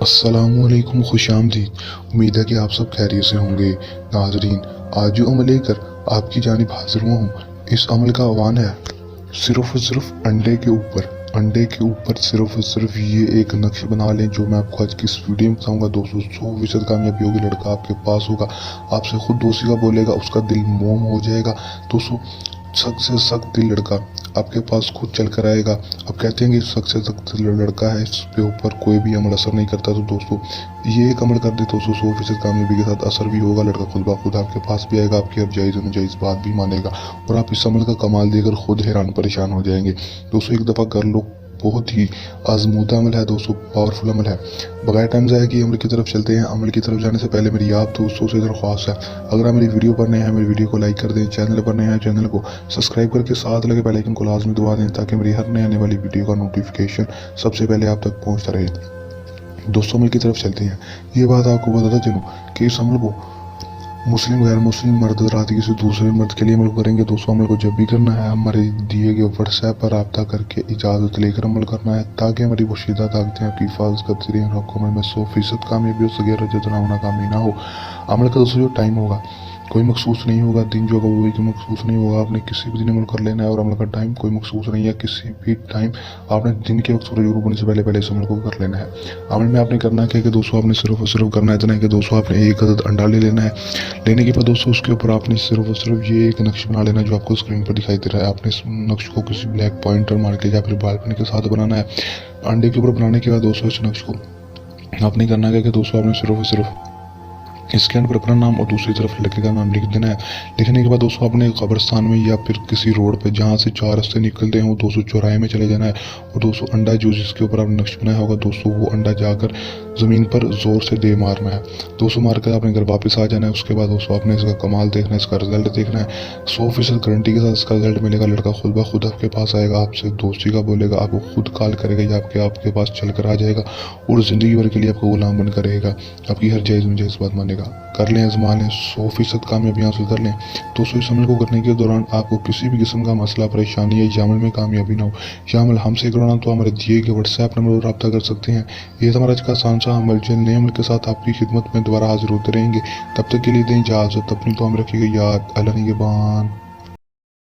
अस्सलामुअलैकुम, खुशामदीद। उम्मीद है कि आप सब खैरियत से होंगे। नाजरीन, आज जो अमल लेकर आपकी जानिब हाजिर हुआ हूँ, इस अमल का आह्वान है सिर्फ और सिर्फ अंडे के ऊपर सिर्फ और सिर्फ ये एक नक्श बना लें, जो मैं आपको आज की इस वीडियो में बताऊंगा। दोस्तों, 100% कामयाबी होगी। लड़का आपके पास होगा, आपसे खुद दोस्ती का बोलेगा, उसका दिल मोम हो जाएगा। दोस्तों, सख्त से सख्त दिल लड़का आपके पास खुद चल कर आएगा। अब कहते हैं कि सख्त से सख्त लड़का है, इस पे ऊपर कोई भी अमल असर नहीं करता। तो दोस्तों, ये एक अमल कर दे तो 100% कामयाबी के साथ असर भी होगा। लड़का खुद ब खुद आपके पास भी आएगा, आपकी हर जायज़ नाजायज़ बात भी मानेगा और आप इस अमल का कमाल देकर खुद हैरान परेशान हो जाएंगे। दोस्तों, एक दफ़ा कर लो, बहुत ही आजमूदा अमल है दोस्तों, पावरफुल अमल है। बगैर टाइम ज़ाया किए अमल की तरफ चलते हैं। अमल की तरफ जाने से पहले मेरी आप दोस्तों से दरख्वास्त है, अगर आप मेरी वीडियो पर नए हैं, मेरी वीडियो को लाइक कर दें। चैनल पर नए हैं, चैनल को सब्सक्राइब करके साथ लगे बेल आइकन को लाजमी दबा दें, ताकि मेरी हर नए आने वाली वीडियो का नोटिफिकेशन सबसे पहले आप तक पहुँचता रहे। दोस्तों, अमल की तरफ चलते हैं। ये बात आपको बताता चलूँ कि इस अमल को मुस्लिम गैर मुस्लिम मर्द रात किसी दूसरे मर्द के लिए अमल करेंगे। दोस्तों, अमल को जब भी करना है, हमारे दिए गए व्हाट्सएप पर रब्ता करके इजाज़त लेकर अमल करना है, ताकि हमारी मुशीदा ताकतें आपकी हिफाजत करती रहें और आपको अमल में 100% कामयाबी हो सके, रजत नाकामी ना हो। अमल का दोस्तों जो टाइम होगा कोई मखसूस नहीं होगा, दिन जो होगा वो भी मखसूस नहीं होगा। आपने किसी भी दिन अमल कर लेना है और अमल का टाइम कोई मखसूस नहीं है। किसी भी टाइम आपने दिन के वक्त सूरज गुरूब होने से पहले इस अमल को कर लेना है। अमल में आपने करना है कि दोस्तों, आपने सिर्फ और सिर्फ करना है इतना है कि दोस्तों, आपने एक अदद अंडा ले लेना है। लेने के बाद दोस्तों, उसके ऊपर आपने सिर्फ और सिर्फ ये एक नक्श बना लेना है, जो आपको स्क्रीन पर दिखाई दे रहा है। आपने इस नक्श को किसी ब्लैक पॉइंटर मार के या फिर बाल पेन के साथ बनाना है। अंडे के ऊपर बनाने के बाद दोस्तों, इस नक्श को आपने करना है कि दोस्तों, आपने सिर्फ और सिर्फ इसके अंदर अपना नाम और दूसरी तरफ लड़के का नाम लिख देना है। लिखने के बाद दोस्तों, अपने कब्रिस्तान में या फिर किसी रोड पे जहाँ से 4 रास्ते निकलते हैं, वो दोस्तों चौराहे में चले जाना है। और दोस्तों, अंडा जो जिसके ऊपर आपने नक्श बनाया होगा दोस्तों, वो अंडा जाकर ज़मीन पर ज़ोर से दे मारना है। दोस्तों, मारकर आपने घर वापस आ जाना है। उसके बाद दोस्तों, आपने इसका कमाल देखना है, इसका रिजल्ट देखना है। 100% गारंटी के साथ इसका रिजल्ट मिलेगा। लड़का खुद ब खुद आपके पास आएगा, आपसे दोस्ती का बोलेगा, आपको खुद कॉल करेगा या आपके पास चल कर आ जाएगा और ज़िंदगी भर के लिए आपको गुलाम बनकर रहेगा। आपकी हर जायज़ नाजायज़ बात मानेगा। कर लें, आजमा लें, 100% कामयाबी हासिल कर लें। दोस्तों, इस अमल को करने के दौरान आपको किसी भी किस्म का मसला परेशानी या अमल में कामयाबी ना हो, या अमल हमसे करवाना तो हमारे दिए गए व्हाट्सएप नंबर पर रब्ता कर सकते हैं। ये हमारा आज का आसान सा अमल, जल्द नए अमल के साथ आपकी खिदमत में दोबारा हाजिर होते रहेंगे। तब तक के लिए दें इजाज़त, अपनी तो हम रखिएगा याद। अल्लाह निगहबान।